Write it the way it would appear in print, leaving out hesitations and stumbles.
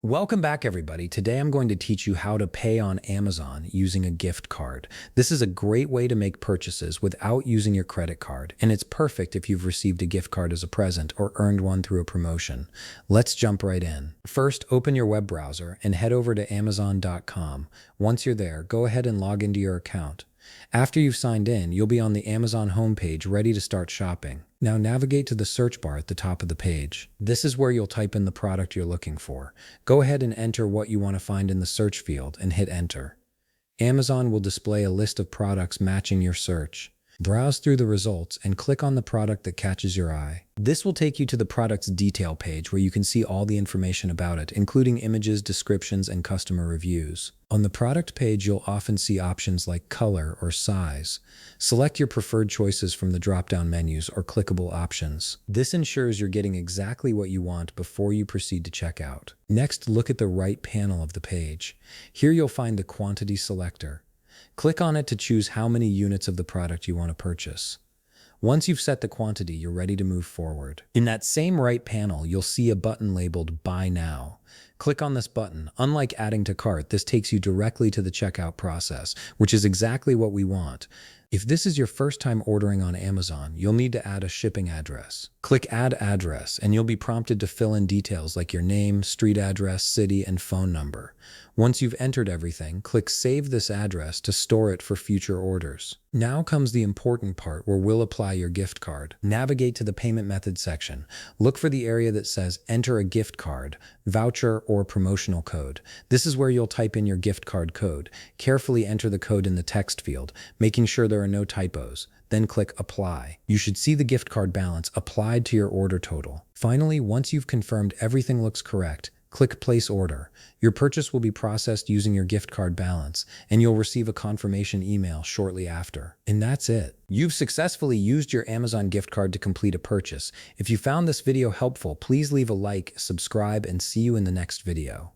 Welcome back, everybody. Today I'm going to teach you how to pay on Amazon using a gift card. This is a great way to make purchases without using your credit card, and it's perfect if you've received a gift card as a present or earned one through a promotion. Let's jump right in. First, open your web browser and head over to Amazon.com. Once you're there, go ahead and log into your account. After you've signed in, you'll be on the Amazon homepage ready to start shopping. Now navigate to the search bar at the top of the page. This is where you'll type in the product you're looking for. Go ahead and enter what you want to find in the search field and hit enter. Amazon will display a list of products matching your search. Browse through the results and click on the product that catches your eye. This will take you to the product's detail page where you can see all the information about it, including images, descriptions, and customer reviews. On the product page, you'll often see options like color or size. Select your preferred choices from the drop-down menus or clickable options. This ensures you're getting exactly what you want before you proceed to checkout. Next, look at the right panel of the page. Here you'll find the quantity selector. Click on it to choose how many units of the product you want to purchase. Once you've set the quantity, you're ready to move forward. In that same right panel, you'll see a button labeled Buy Now. Click on this button. Unlike adding to cart, this takes you directly to the checkout process, which is exactly what we want. If this is your first time ordering on Amazon, you'll need to add a shipping address. Click Add Address, and you'll be prompted to fill in details like your name, street address, city, and phone number. Once you've entered everything, click Save this address to store it for future orders. Now comes the important part where we'll apply your gift card. Navigate to the payment method section. Look for the area that says Enter a gift card, voucher, or promotional code. This is where you'll type in your gift card code. Carefully enter the code in the text field, making sure there are no typos. Then click Apply. You should see the gift card balance applied to your order total. Finally, once you've confirmed everything looks correct, click Place Order. Your purchase will be processed using your gift card balance, and you'll receive a confirmation email shortly after. And that's it. You've successfully used your Amazon gift card to complete a purchase. If you found this video helpful, please leave a like, subscribe, and see you in the next video.